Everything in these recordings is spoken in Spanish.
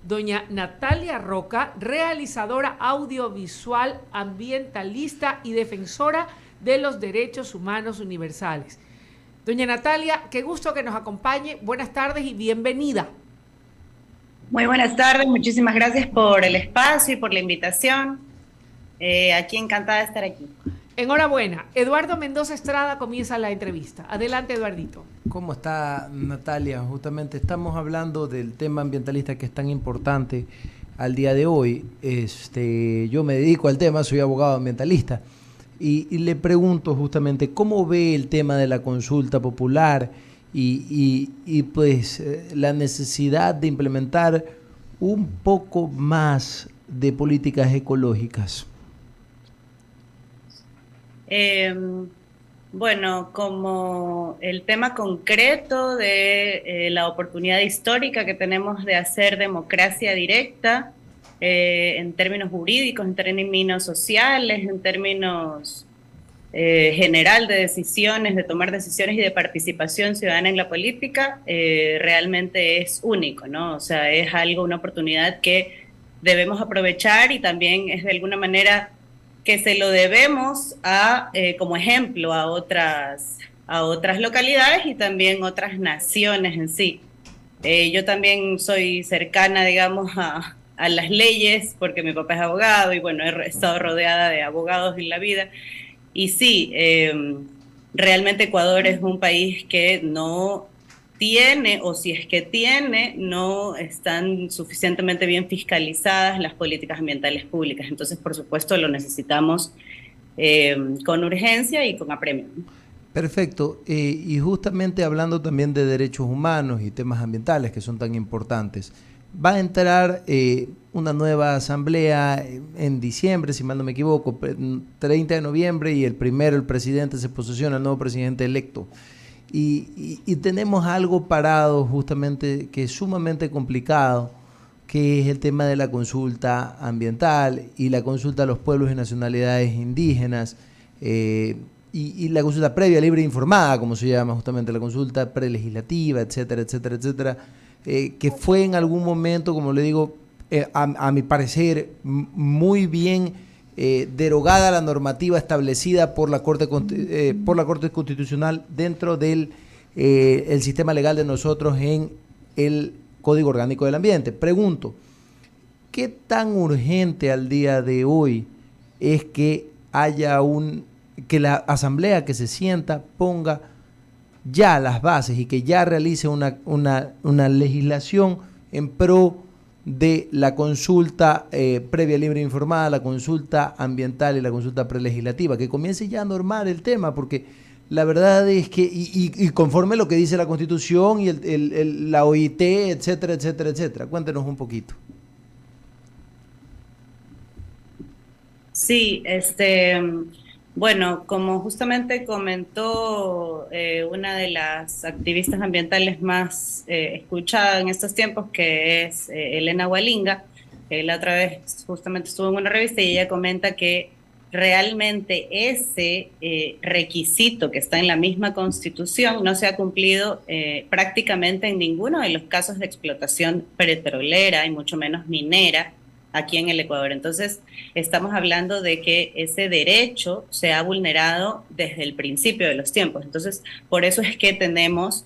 doña Natalia Roca, realizadora audiovisual, ambientalista y defensora de los derechos humanos universales. Doña Natalia, qué gusto que nos acompañe. Buenas tardes y bienvenida. Muy buenas tardes, muchísimas gracias por el espacio y por la invitación. Aquí encantada de estar aquí. Enhorabuena. Eduardo Mendoza Estrada comienza la entrevista. Adelante, Eduardito. ¿Cómo está, Natalia? Justamente estamos hablando del tema ambientalista que es tan importante al día de hoy. Yo me dedico al tema, soy abogado ambientalista y le pregunto justamente cómo ve el tema de la consulta popular pues la necesidad de implementar un poco más de políticas ecológicas. Eh, bueno, como el tema concreto de la oportunidad histórica que tenemos de hacer democracia directa, en términos jurídicos, en términos sociales, en términos general de decisiones, de tomar decisiones y de participación ciudadana en la política, realmente es único, ¿no? O sea, es algo, una oportunidad que debemos aprovechar y también es de alguna manera que se lo debemos como ejemplo a otras localidades y también otras naciones en sí. Yo también soy cercana, digamos, a las leyes porque mi papá es abogado y bueno, he estado rodeada de abogados en la vida. Y sí, realmente Ecuador es un país que no tiene, o si es que tiene, no están suficientemente bien fiscalizadas las políticas ambientales públicas. Entonces, por supuesto, lo necesitamos con urgencia y con apremio. Perfecto. Y justamente hablando también de derechos humanos y temas ambientales que son tan importantes, va a entrar una nueva asamblea en diciembre, si mal no me equivoco, 30 de noviembre, y el presidente se posesiona, el nuevo presidente electo. Y tenemos algo parado justamente que es sumamente complicado, que es el tema de la consulta ambiental y la consulta a los pueblos y nacionalidades indígenas. Y la consulta previa, libre e informada, como se llama justamente, la consulta prelegislativa, etcétera, etcétera, etcétera, que fue en algún momento, como le digo, a mi parecer, muy bien derogada la normativa establecida por la Corte Constitucional dentro del el sistema legal de nosotros en el Código Orgánico del Ambiente. Pregunto, ¿qué tan urgente al día de hoy es que haya que la asamblea que se sienta ponga ya las bases y que ya realice una legislación en pro de la consulta previa, libre e informada, la consulta ambiental y la consulta prelegislativa, que comience ya a normar el tema? Porque la verdad es que, y conforme lo que dice la Constitución y la OIT, etcétera, etcétera, etcétera. Cuéntenos un poquito. Sí, bueno, como justamente comentó una de las activistas ambientales más escuchadas en estos tiempos, que es Elena Hualinga, la otra vez justamente estuvo en una revista y ella comenta que realmente ese requisito que está en la misma Constitución no se ha cumplido prácticamente en ninguno de los casos de explotación petrolera y mucho menos minera aquí en el Ecuador. Entonces, estamos hablando de que ese derecho se ha vulnerado desde el principio de los tiempos. Entonces, por eso es que tenemos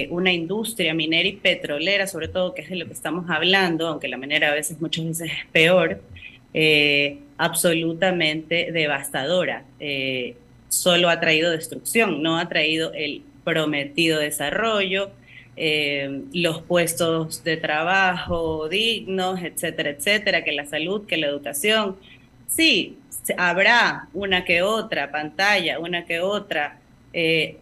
una industria minera y petrolera, sobre todo, que es de lo que estamos hablando, aunque la minera a veces, muchas veces es peor, absolutamente devastadora. Solo ha traído destrucción, no ha traído el prometido desarrollo, los puestos de trabajo dignos, etcétera, etcétera, que la salud, que la educación. Sí, habrá una que otra pantalla, una que otra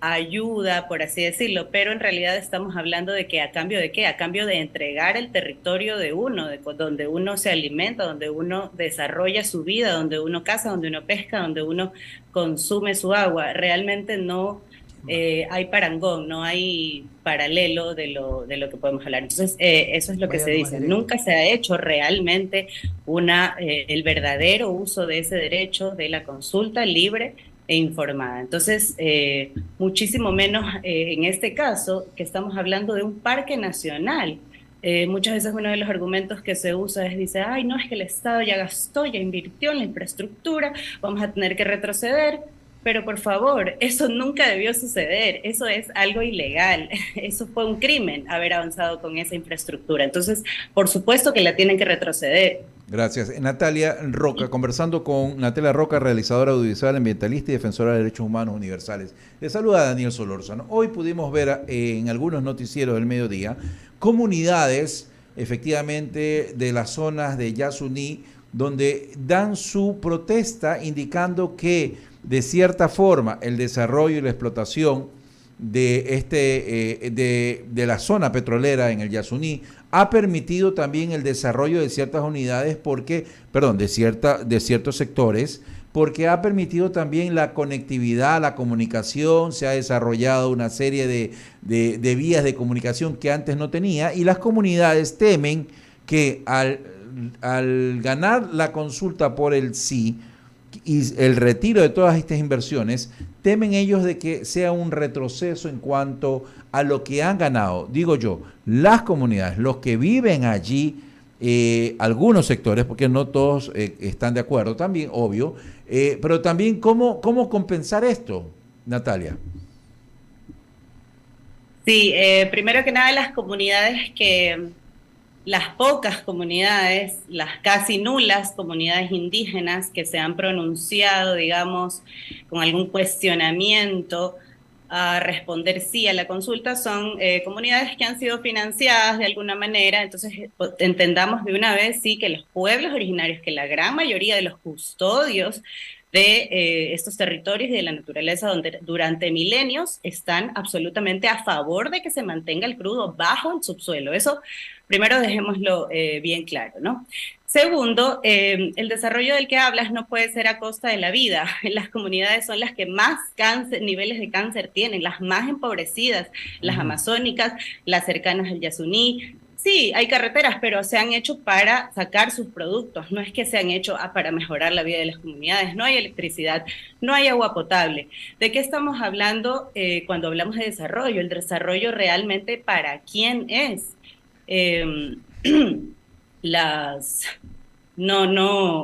ayuda, por así decirlo, pero en realidad estamos hablando de que a cambio de qué, a cambio de entregar el territorio de uno, donde uno se alimenta, donde uno desarrolla su vida, donde uno caza, donde uno pesca, donde uno consume su agua. Realmente no hay parangón, no hay paralelo de lo que podemos hablar. Entonces, eso es lo que Vaya se nomás dice. directo. Nunca se ha hecho realmente el verdadero uso de ese derecho de la consulta libre e informada. Entonces, muchísimo menos en este caso, que estamos hablando de un parque nacional. Muchas veces uno de los argumentos que se usa es, dice, ay, no, es que el Estado ya gastó, ya invirtió en la infraestructura, vamos a tener que retroceder. Pero por favor, eso nunca debió suceder, eso es algo ilegal, eso fue un crimen haber avanzado con esa infraestructura. Entonces, por supuesto que la tienen que retroceder. Gracias. Natalia Roca, conversando con Natalia Roca, realizadora audiovisual, ambientalista y defensora de derechos humanos universales. Le saluda Daniel Solórzano. Hoy pudimos ver en algunos noticieros del mediodía comunidades, efectivamente, de las zonas de Yasuní, donde dan su protesta indicando que de cierta forma el desarrollo y la explotación de de la zona petrolera en el Yasuní ha permitido también el desarrollo de ciertas unidades de ciertos sectores, porque ha permitido también la conectividad, la comunicación, se ha desarrollado una serie de vías de comunicación que antes no tenía, y las comunidades temen que al ganar la consulta por el sí y el retiro de todas estas inversiones, temen ellos de que sea un retroceso en cuanto a lo que han ganado, digo yo, las comunidades, los que viven allí, algunos sectores, porque no todos están de acuerdo también, obvio, pero también cómo compensar esto, Natalia. Sí, primero que nada las pocas comunidades, las casi nulas comunidades indígenas que se han pronunciado, digamos, con algún cuestionamiento a responder sí a la consulta, son comunidades que han sido financiadas de alguna manera. Entonces entendamos de una vez, sí, que los pueblos originarios, que la gran mayoría de los custodios de estos territorios y de la naturaleza donde durante milenios están absolutamente a favor de que se mantenga el crudo bajo el subsuelo. Eso primero dejémoslo bien claro, ¿no? Segundo, el desarrollo del que hablas no puede ser a costa de la vida. Las comunidades son las que más niveles de cáncer tienen, las más empobrecidas, las amazónicas, las cercanas al Yasuní. Sí, hay carreteras, pero se han hecho para sacar sus productos, no es que se han hecho para mejorar la vida de las comunidades. No hay electricidad, no hay agua potable. ¿De qué estamos hablando cuando hablamos de desarrollo? El desarrollo realmente para quién es. Eh,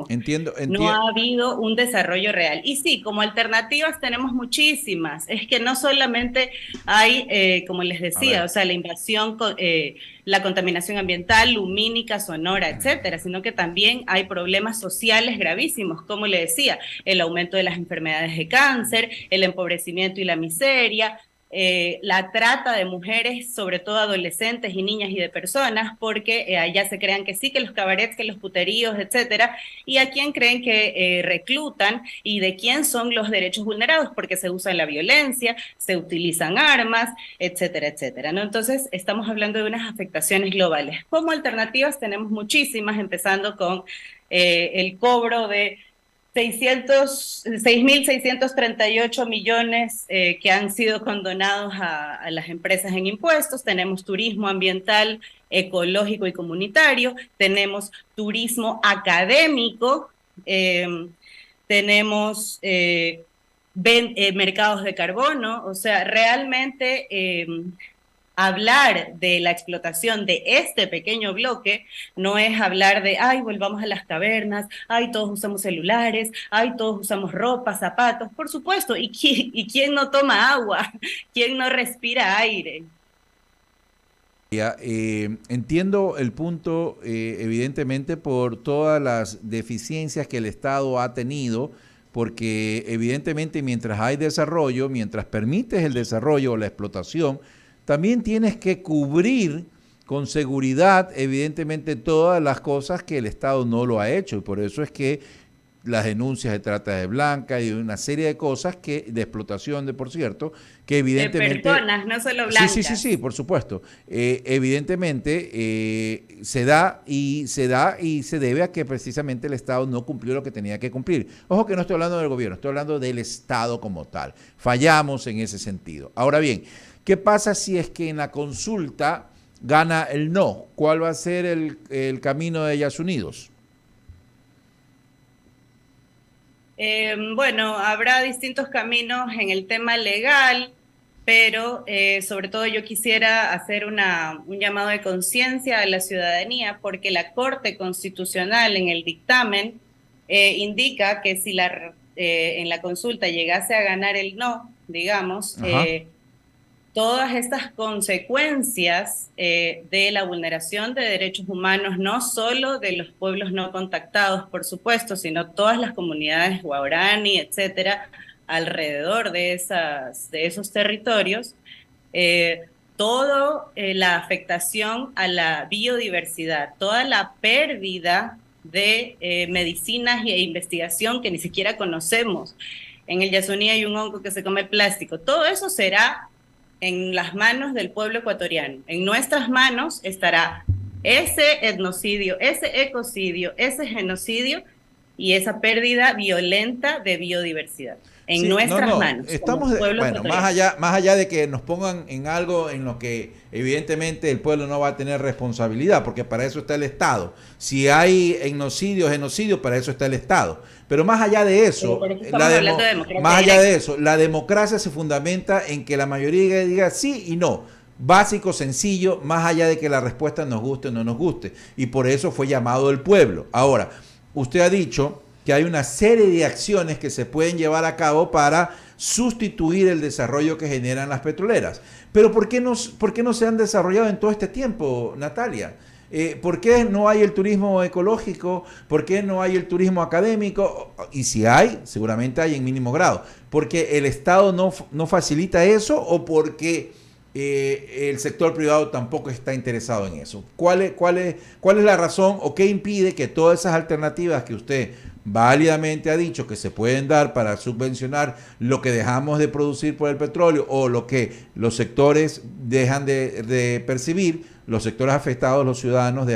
Entiendo. No ha habido un desarrollo real. Y sí, como alternativas tenemos muchísimas. Es que no solamente hay, como les decía, o sea, la invasión, la contaminación ambiental, lumínica, sonora, etcétera, sino que también hay problemas sociales gravísimos, como le decía, el aumento de las enfermedades de cáncer, el empobrecimiento y la miseria, la trata de mujeres, sobre todo adolescentes y niñas y de personas, porque allá se crean que sí, que los cabarets, que los puteríos, etcétera, y a quién creen que reclutan y de quién son los derechos vulnerados, porque se usa la violencia, se utilizan armas, etcétera, etcétera, ¿no? Entonces, estamos hablando de unas afectaciones globales. Como alternativas tenemos muchísimas, empezando con el cobro de 6.638 millones que han sido condonados a las empresas en impuestos. Tenemos turismo ambiental, ecológico y comunitario. Tenemos turismo académico. Tenemos mercados de carbono. O sea, realmente hablar de la explotación de este pequeño bloque no es hablar de, ay, volvamos a las cavernas, ay, todos usamos celulares, ay, todos usamos ropa, zapatos, por supuesto, ¿y quién no toma agua? ¿Quién no respira aire? Entiendo el punto, evidentemente, por todas las deficiencias que el Estado ha tenido, porque evidentemente mientras hay desarrollo, mientras permites el desarrollo o la explotación, también tienes que cubrir con seguridad, evidentemente, todas las cosas que el Estado no lo ha hecho. Y por eso es que las denuncias de trata de blancas y una serie de cosas de explotación, por cierto, que evidentemente... De personas, no solo blancas. Sí, por supuesto. Evidentemente se da y se debe a que precisamente el Estado no cumplió lo que tenía que cumplir. Ojo que no estoy hablando del gobierno, estoy hablando del Estado como tal. Fallamos en ese sentido. Ahora bien, ¿qué pasa si es que en la consulta gana el no? ¿Cuál va a ser el camino de Yasunidos? Bueno, habrá distintos caminos en el tema legal. pero sobre todo yo quisiera hacer un llamado de conciencia a la ciudadanía, porque la Corte Constitucional en el dictamen indica que si en la consulta llegase a ganar el no, digamos, Ajá. todas estas consecuencias de la vulneración de derechos humanos, no solo de los pueblos no contactados, por supuesto, sino todas las comunidades guaraní, etcétera, alrededor de esos territorios, toda la afectación a la biodiversidad, toda la pérdida de medicinas e investigación que ni siquiera conocemos. En el Yasuní hay un hongo que se come plástico. Todo eso será en las manos del pueblo ecuatoriano. En nuestras manos estará ese etnocidio, ese ecocidio, ese genocidio y esa pérdida violenta de biodiversidad. En Sí, no, nuestras no, manos, como estamos, pueblo bueno, ecuatoriano. más allá de que nos pongan en algo en lo que evidentemente el pueblo no va a tener responsabilidad, porque para eso está el Estado. Si hay etnocidio, genocidio, para eso está el Estado. Pero más allá de eso, Por eso estamos hablando de democracia más allá de directa. eso, la democracia se fundamenta en que la mayoría diga sí y no. Básico, sencillo, más allá de que la respuesta nos guste o no nos guste. Y por eso fue llamado el pueblo. Ahora, usted ha dicho que hay una serie de acciones que se pueden llevar a cabo para sustituir el desarrollo que generan las petroleras. Pero por qué no se han desarrollado en todo este tiempo, Natalia? ¿Por qué no hay el turismo ecológico? ¿Por qué no hay el turismo académico? Y si hay, seguramente hay en mínimo grado. ¿Porque el Estado no facilita eso o porque el sector privado tampoco está interesado en eso? ¿Cuál es la razón o qué impide que todas esas alternativas que usted válidamente ha dicho que se pueden dar para subvencionar lo que dejamos de producir por el petróleo o lo que los sectores dejan de percibir, los sectores afectados, los ciudadanos,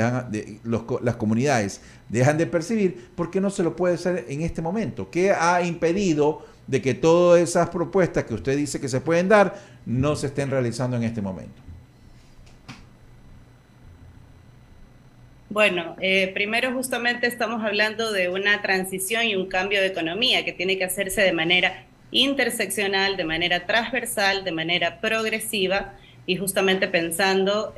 las comunidades dejan de percibir? ¿Por qué no se lo puede hacer en este momento? ¿Qué ha impedido de que todas esas propuestas que usted dice que se pueden dar no se estén realizando en este momento? Bueno, primero justamente estamos hablando de una transición y un cambio de economía que tiene que hacerse de manera interseccional, de manera transversal, de manera progresiva y justamente pensando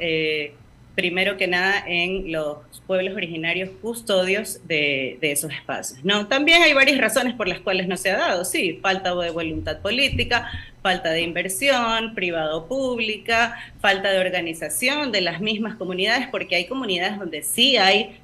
primero que nada en los pueblos originarios custodios de esos espacios, ¿no? También hay varias razones por las cuales no se ha dado, sí, falta de voluntad política, falta de inversión privado-pública, falta de organización de las mismas comunidades, porque hay comunidades donde sí hay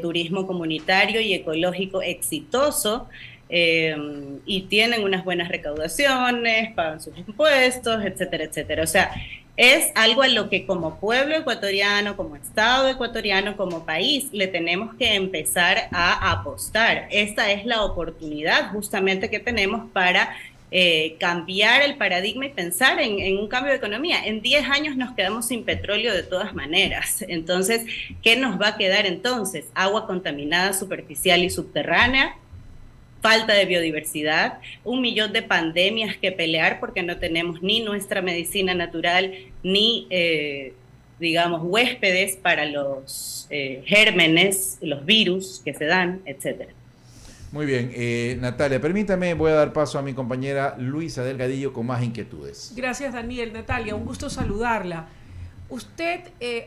turismo comunitario y ecológico exitoso, y tienen unas buenas recaudaciones, pagan sus impuestos, etcétera, etcétera. O sea, es algo a lo que como pueblo ecuatoriano, como Estado ecuatoriano, como país, le tenemos que empezar a apostar. Esta es la oportunidad justamente que tenemos para cambiar el paradigma y pensar en un cambio de economía. En 10 años nos quedamos sin petróleo de todas maneras. Entonces, ¿qué nos va a quedar entonces? Agua contaminada superficial y subterránea, falta de biodiversidad, 1 millón de pandemias que pelear porque no tenemos ni nuestra medicina natural, ni, digamos, huéspedes para los gérmenes, los virus que se dan, etcétera. Muy bien, Natalia, permítame, voy a dar paso a mi compañera Luisa Delgadillo con más inquietudes. Gracias, Daniel. Natalia, un gusto saludarla. Usted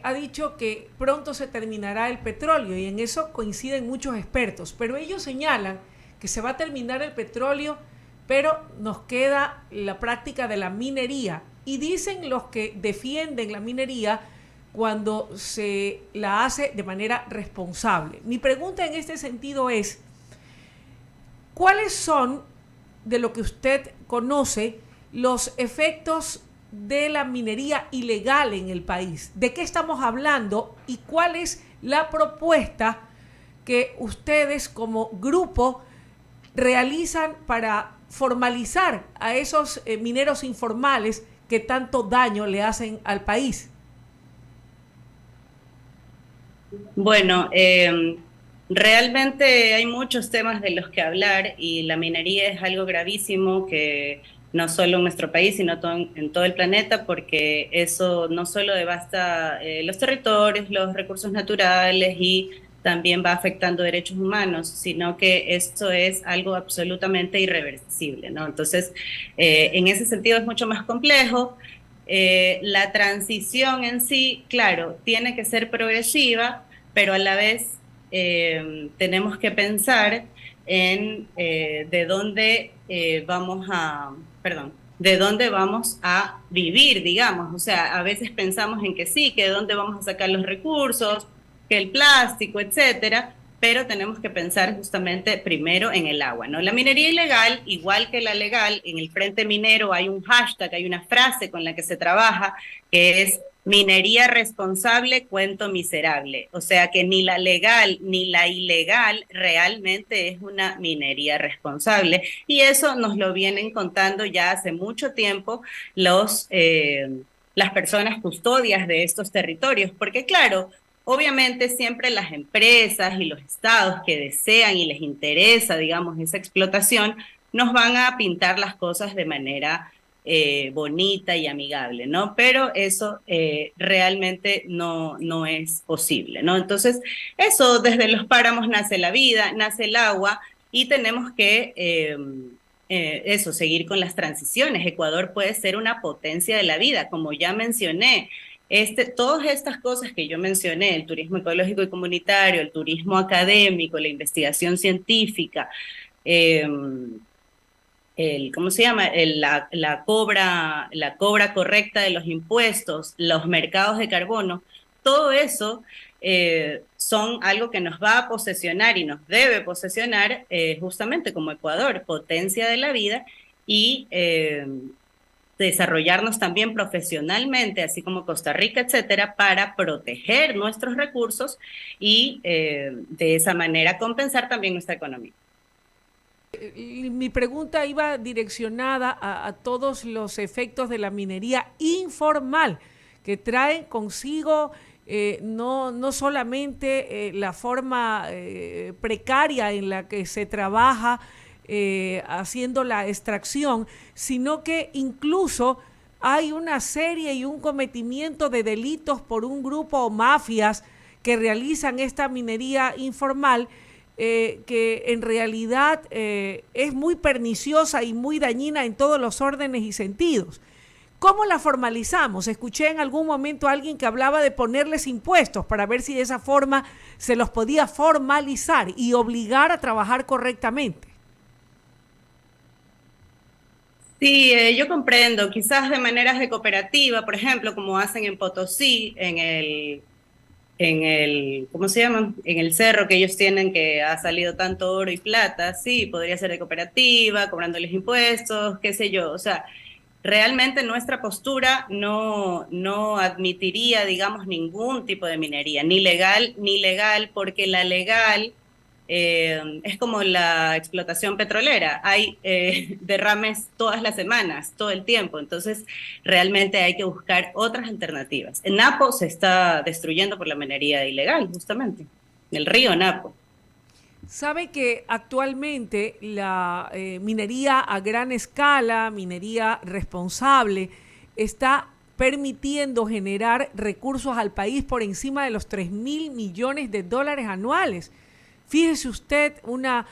ha dicho que pronto se terminará el petróleo y en eso coinciden muchos expertos, pero ellos señalan que se va a terminar el petróleo, pero nos queda la práctica de la minería. Y dicen los que defienden la minería cuando se la hace de manera responsable. Mi pregunta en este sentido es, ¿cuáles son, de lo que usted conoce, los efectos de la minería ilegal en el país? ¿De qué estamos hablando y cuál es la propuesta que ustedes como grupo realizan para formalizar a esos mineros informales que tanto daño le hacen al país? Bueno, realmente hay muchos temas de los que hablar y la minería es algo gravísimo que no solo en nuestro país, sino en todo el planeta, porque eso no solo devasta los territorios, los recursos naturales y también va afectando derechos humanos, sino que esto es algo absolutamente irreversible, ¿no? Entonces, en ese sentido es mucho más complejo. La transición en sí, claro, tiene que ser progresiva, pero a la vez tenemos que pensar en de dónde vamos a, perdón, de dónde vamos a vivir, digamos. O sea, a veces pensamos en que sí, que de dónde vamos a sacar los recursos, que el plástico, etcétera, pero tenemos que pensar justamente primero en el agua, ¿no? La minería ilegal, igual que la legal, en el frente minero hay un hashtag, hay una frase con la que se trabaja, que es minería responsable, cuento miserable. O sea que ni la legal ni la ilegal realmente es una minería responsable. Y eso nos lo vienen contando ya hace mucho tiempo las personas custodias de estos territorios, porque claro, obviamente siempre las empresas y los estados que desean y les interesa, digamos, esa explotación, nos van a pintar las cosas de manera bonita y amigable, ¿no? Pero eso realmente no es posible, ¿no? Entonces, eso, desde los páramos nace la vida, nace el agua y tenemos que eso, seguir con las transiciones. Ecuador puede ser una potencia de la vida, como ya mencioné. Todas estas cosas que yo mencioné, el turismo ecológico y comunitario, el turismo académico, la investigación científica, eh, ¿cómo se llama? La cobra correcta de los impuestos, los mercados de carbono, todo eso son algo que nos va a posesionar y nos debe posesionar justamente como Ecuador, potencia de la vida y desarrollarnos también profesionalmente, así como Costa Rica, etcétera, para proteger nuestros recursos y de esa manera compensar también nuestra economía. Mi pregunta iba direccionada a todos los efectos de la minería informal que traen consigo no solamente la forma precaria en la que se trabaja haciendo la extracción, sino que incluso hay una serie y un cometimiento de delitos por un grupo o mafias que realizan esta minería informal que en realidad es muy perniciosa y muy dañina en todos los órdenes y sentidos. ¿Cómo la formalizamos? Escuché en algún momento a alguien que hablaba de ponerles impuestos para ver si de esa forma se los podía formalizar y obligar a trabajar correctamente. Sí, yo comprendo, quizás de maneras de cooperativa, por ejemplo, como hacen en Potosí, ¿cómo se llama? En el cerro que ellos tienen que ha salido tanto oro y plata, sí, podría ser de cooperativa, cobrándoles impuestos, qué sé yo, o sea, realmente nuestra postura no admitiría, digamos, ningún tipo de minería, ni legal ni ilegal, porque la legal es como la explotación petrolera, hay derrames todas las semanas, todo el tiempo, entonces realmente hay que buscar otras alternativas. En Napo se está destruyendo por la minería ilegal, justamente, el río Napo. Sabe que actualmente la minería a gran escala, minería responsable, está permitiendo generar recursos al país por encima de los 3.000 millones de dólares anuales. Fíjese usted una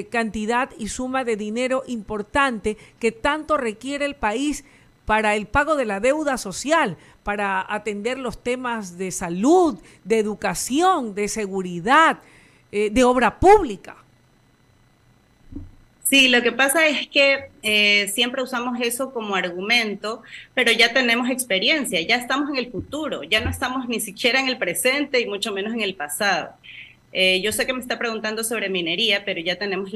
cantidad y suma de dinero importante que tanto requiere el país para el pago de la deuda social, para atender los temas de salud, de educación, de seguridad, de obra pública. Sí, lo que pasa es que siempre usamos eso como argumento, pero ya tenemos experiencia, ya estamos en el futuro, ya no estamos ni siquiera en el presente y mucho menos en el pasado. Yo sé que me está preguntando sobre minería, pero ya tenemos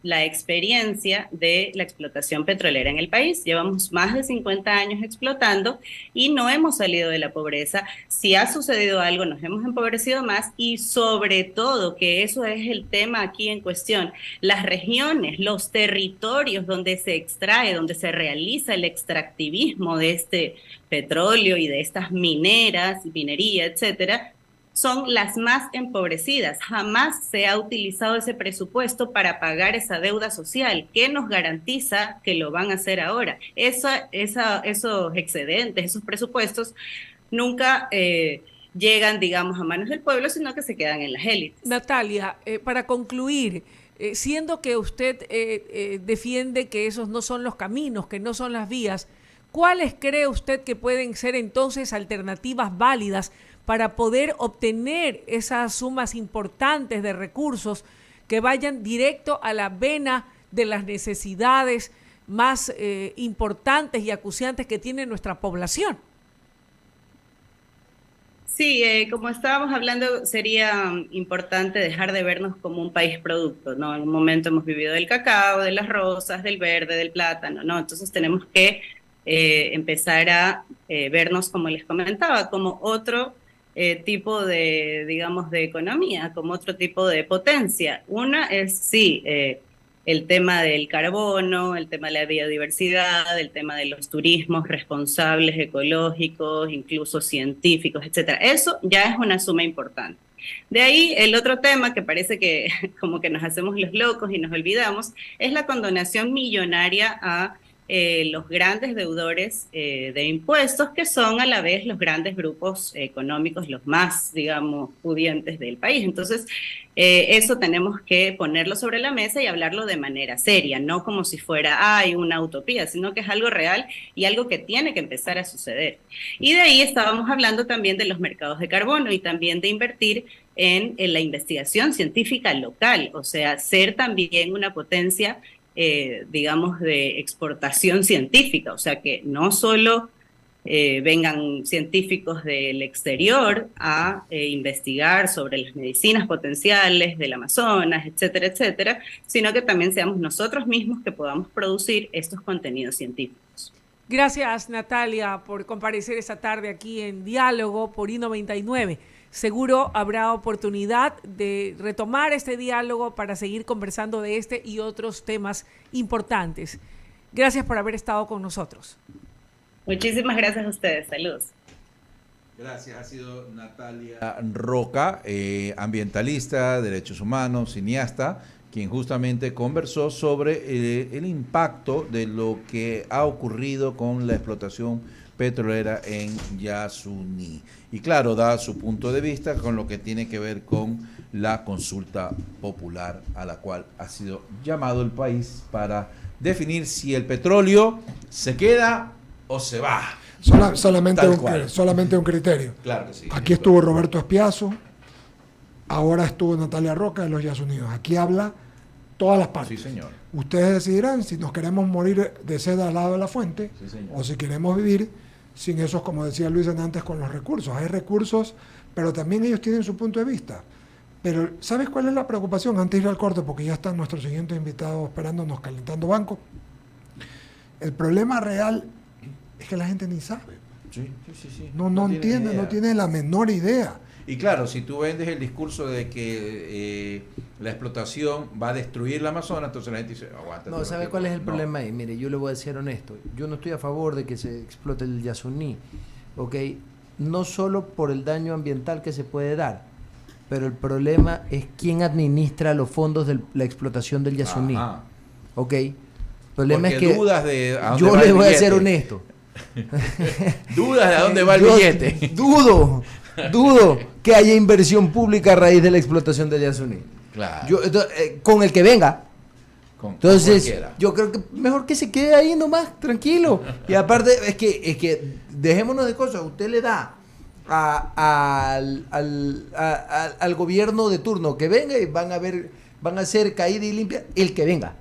la experiencia de la explotación petrolera en el país. Llevamos más de 50 años explotando y no hemos salido de la pobreza. Si ha sucedido algo, nos hemos empobrecido más y sobre todo, que eso es el tema aquí en cuestión, las regiones, los territorios donde se extrae, donde se realiza el extractivismo de este petróleo y de estas mineras, minería, etcétera, son las más empobrecidas. Jamás se ha utilizado ese presupuesto para pagar esa deuda social. ¿Qué nos garantiza que lo van a hacer ahora? Esos excedentes, esos presupuestos nunca llegan, digamos, a manos del pueblo, sino que se quedan en las élites. Natalia, para concluir, siendo que usted defiende que esos no son los caminos, que no son las vías, ¿cuáles cree usted que pueden ser entonces alternativas válidas para poder obtener esas sumas importantes de recursos que vayan directo a la vena de las necesidades más importantes y acuciantes que tiene nuestra población? Sí, como estábamos hablando, sería importante dejar de vernos como un país producto, ¿no? En un momento hemos vivido del cacao, de las rosas, del verde, del plátano, ¿no? Entonces tenemos que empezar a vernos, como les comentaba, como otro tipo de, digamos, de economía, como otro tipo de potencia. Una es, sí, el tema del carbono, el tema de la biodiversidad, el tema de los turismos responsables, ecológicos, incluso científicos, etcétera. Eso ya es una suma importante. De ahí el otro tema que parece que como que nos hacemos los locos y nos olvidamos, es la condonación millonaria a los grandes deudores de impuestos, que son a la vez los grandes grupos económicos, los más, digamos, pudientes del país. Entonces, eso tenemos que ponerlo sobre la mesa y hablarlo de manera seria, no como si fuera, ay, una utopía, sino que es algo real y algo que tiene que empezar a suceder. Y de ahí estábamos hablando también de los mercados de carbono y también de invertir en la investigación científica local, o sea, ser también una potencia digamos, de exportación científica, o sea, que no solo vengan científicos del exterior a investigar sobre las medicinas potenciales del Amazonas, etcétera, etcétera, sino que también seamos nosotros mismos que podamos producir estos contenidos científicos. Gracias, Natalia, por comparecer esta tarde aquí en Diálogo por I99. Seguro habrá oportunidad de retomar este diálogo para seguir conversando de este y otros temas importantes. Gracias por haber estado con nosotros. Muchísimas gracias a ustedes. Saludos. Gracias. Ha sido Natalia Roca, ambientalista, derechos humanos, cineasta, quien justamente conversó sobre el impacto de lo que ha ocurrido con la explotación petrolera en Yasuní. Y claro, da su punto de vista con lo que tiene que ver con la consulta popular a la cual ha sido llamado el país para definir si el petróleo se queda o se va. Solamente un criterio. Claro que sí. Aquí estuvo Roberto Espiazo, ahora estuvo Natalia Roca de los Yasuníes. Aquí habla todas las partes. Sí, señor. Ustedes decidirán si nos queremos morir de sed al lado de la fuente, sí, o si queremos vivir sin esos, como decía Luis antes, con los recursos. Hay recursos, pero también ellos tienen su punto de vista. Pero, ¿sabes cuál es la preocupación? Antes de ir al corte, porque ya están nuestros siguientes invitados esperándonos, calentando banco. El problema real es que la gente ni sabe. Sí. No entiende, no tiene la menor idea. Y claro, si tú vendes el discurso de que la explotación va a destruir la Amazonas, entonces la gente dice, aguanta. No, ¿sabe cuál es el problema ahí? Mire, yo le voy a ser honesto. Yo no estoy a favor de que se explote el Yasuní, ¿ok? No solo por el daño ambiental que se puede dar, pero el problema es quién administra los fondos de la explotación del Yasuní. Ajá. ¿Ok? El problema porque es que dudas de a dónde yo va le el voy billete. a ser honesto. Dudas de a dónde va el billete. Dudo que haya inversión pública a raíz de la explotación del Yasuní. Claro. Con el que venga. Entonces, con yo creo que mejor que se quede ahí nomás, tranquilo. Y aparte, es que dejémonos de cosas. Usted le da al gobierno de turno que venga y van a ser caída y limpia el que venga.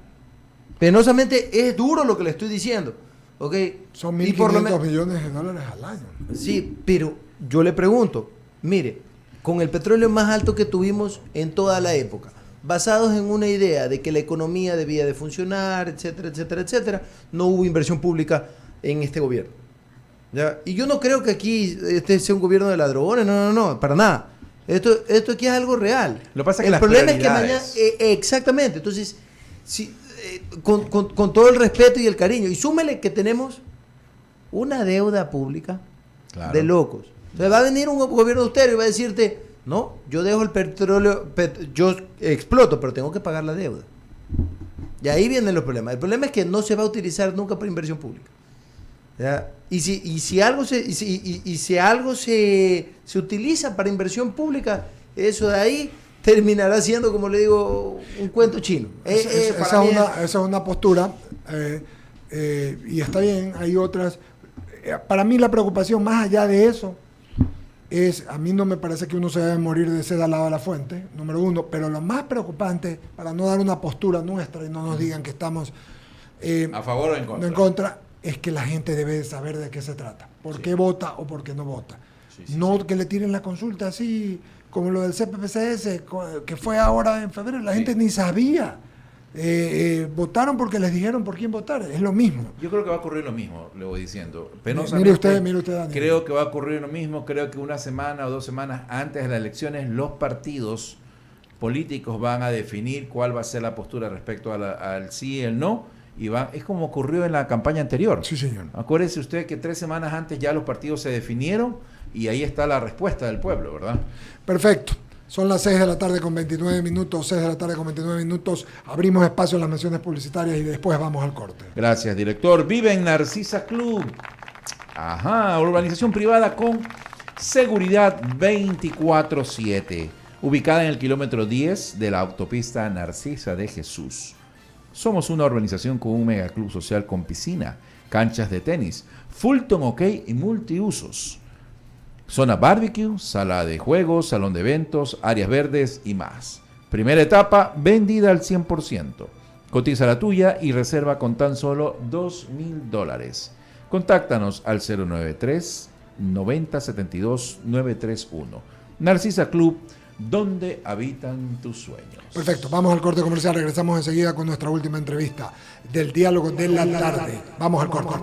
Penosamente es duro lo que le estoy diciendo. ¿Okay? Son 1.500 millones de dólares al año. Sí, pero yo le pregunto, mire, con el petróleo más alto que tuvimos en toda la época, basados en una idea de que la economía debía de funcionar, etcétera, etcétera, etcétera, no hubo inversión pública en este gobierno. ¿Ya? Y yo no creo que aquí este sea un gobierno de ladrones, no, para nada. Esto aquí es algo real. Lo que pasa es que el problema es que mañana, exactamente, entonces, si, con todo el respeto y el cariño, y súmele que tenemos una deuda pública de locos. Entonces va a venir un gobierno austero y va a decirte, no, yo dejo el petróleo, yo exploto, pero tengo que pagar la deuda. Y ahí vienen los problemas. El problema es que no se va a utilizar nunca para inversión pública. ¿ya? Y si algo se utiliza para inversión pública, eso de ahí terminará siendo, como le digo, un cuento chino. Esa es una postura, y está bien, hay otras. Para mí la preocupación más allá de eso a mí no me parece que uno se debe morir de sed al lado de la fuente, número uno, pero lo más preocupante, para no dar una postura nuestra y no nos digan que estamos a favor o en contra, es que la gente debe saber de qué se trata, por qué vota o por qué no vota. No que le tiren la consulta así, como lo del CPPCS, que fue ahora en febrero, la gente ni sabía. Votaron porque les dijeron por quién votar, es lo mismo. Yo creo que va a ocurrir lo mismo, le voy diciendo. Mire usted, Daniel. Creo que va a ocurrir lo mismo, creo que una semana o 2 semanas antes de las elecciones los partidos políticos van a definir cuál va a ser la postura respecto al sí y el no, y es como ocurrió en la campaña anterior. Sí, señor. Acuérdese usted que 3 semanas antes ya los partidos se definieron y ahí está la respuesta del pueblo, ¿verdad? Perfecto. Son las 6 de la tarde con 29 minutos, 6 de la tarde con 29 minutos. Abrimos espacio en las menciones publicitarias y después vamos al corte. Gracias, director. Vive en Narcisa Club. Ajá, urbanización privada con seguridad 24/7. Ubicada en el kilómetro 10 de la autopista Narcisa de Jesús. Somos una urbanización con un megaclub social con piscina, canchas de tenis, Fulton OK y multiusos. Zona barbecue, sala de juegos, salón de eventos, áreas verdes y más. Primera etapa, vendida al 100%. Cotiza la tuya y reserva con tan solo $2,000. Contáctanos al 093 90 72 931. Narcisa Club, donde habitan tus sueños. Perfecto, vamos al corte comercial, regresamos enseguida con nuestra última entrevista del diálogo de la tarde. Vamos al corte.